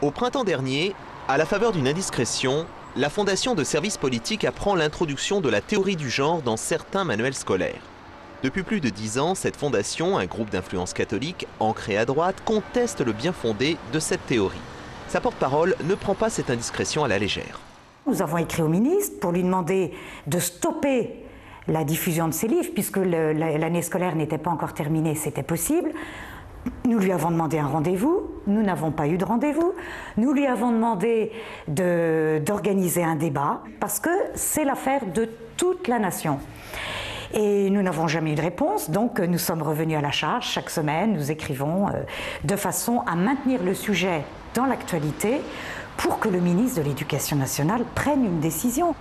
Au printemps dernier, à la faveur d'une indiscrétion, la Fondation de services politiques apprend l'introduction de la théorie du genre dans certains manuels scolaires. Depuis plus de 10 ans, cette fondation, un groupe d'influence catholique ancré à droite, conteste le bien fondé de cette théorie. Sa porte-parole ne prend pas cette indiscrétion à la légère. Nous avons écrit au ministre pour lui demander de stopper la diffusion de ces livres, puisque l'année scolaire n'était pas encore terminée, c'était possible. Nous lui avons demandé un rendez-vous, nous n'avons pas eu de rendez-vous. Nous lui avons demandé d'organiser un débat, parce que c'est l'affaire de toute la nation. Et nous n'avons jamais eu de réponse, donc nous sommes revenus à la charge. Chaque semaine, nous écrivons de façon à maintenir le sujet dans l'actualité pour que le ministre de l'Éducation nationale prenne une décision.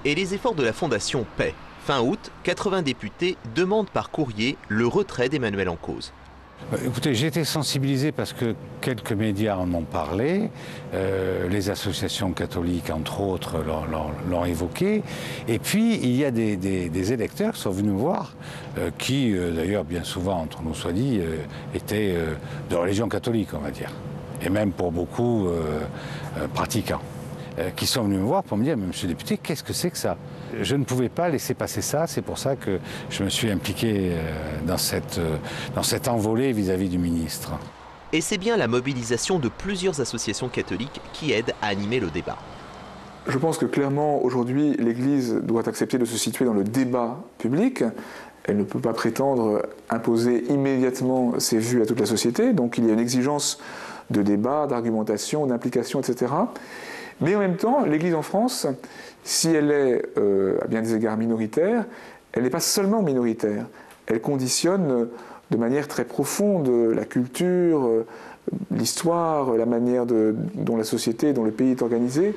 Et les efforts de la Fondation paient. Fin août, 80 députés demandent par courrier le retrait des manuels en cause. Écoutez, j'ai été sensibilisé parce que quelques médias en ont parlé, les associations catholiques, entre autres, l'ont évoqué. Et puis, il y a des électeurs qui sont venus me voir, qui, d'ailleurs, bien souvent, entre nous soit dit, étaient de religion catholique, on va dire. Et même pour beaucoup pratiquants, qui sont venus me voir pour me dire « Mais monsieur le député, qu'est-ce que c'est que ça ?» Je ne pouvais pas laisser passer ça, c'est pour ça que je me suis impliqué dans cette envolée vis-à-vis du ministre. Et c'est bien la mobilisation de plusieurs associations catholiques qui aide à animer le débat. Je pense que clairement, aujourd'hui, l'Église doit accepter de se situer dans le débat public. Elle ne peut pas prétendre imposer immédiatement ses vues à toute la société. Donc il y a une exigence de débat, d'argumentation, d'implication, etc. Mais en même temps, l'Église en France, si elle est à bien des égards minoritaire, elle n'est pas seulement minoritaire. Elle conditionne de manière très profonde la culture, l'histoire, la manière dont la société, dont le pays est organisé.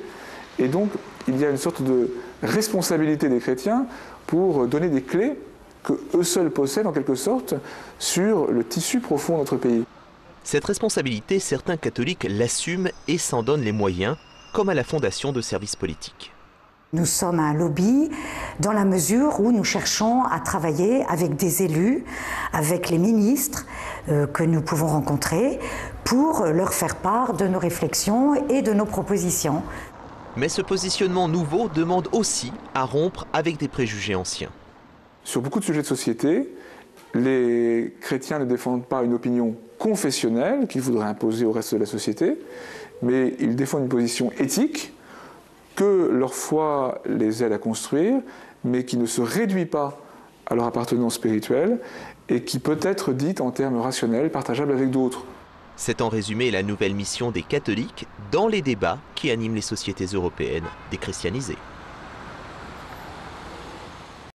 Et donc, il y a une sorte de responsabilité des chrétiens pour donner des clés que eux seuls possèdent en quelque sorte sur le tissu profond de notre pays. Cette responsabilité, certains catholiques l'assument et s'en donnent les moyens, comme à la Fondation de services politiques. Nous sommes un lobby dans la mesure où nous cherchons à travailler avec des élus, avec les ministres que nous pouvons rencontrer pour leur faire part de nos réflexions et de nos propositions. Mais ce positionnement nouveau demande aussi à rompre avec des préjugés anciens. Sur beaucoup de sujets de société, les chrétiens ne défendent pas une opinion confessionnelle qu'ils voudraient imposer au reste de la société, mais ils défendent une position éthique que leur foi les aide à construire, mais qui ne se réduit pas à leur appartenance spirituelle et qui peut être dite en termes rationnels, partageables avec d'autres. C'est en résumé la nouvelle mission des catholiques dans les débats qui animent les sociétés européennes déchristianisées.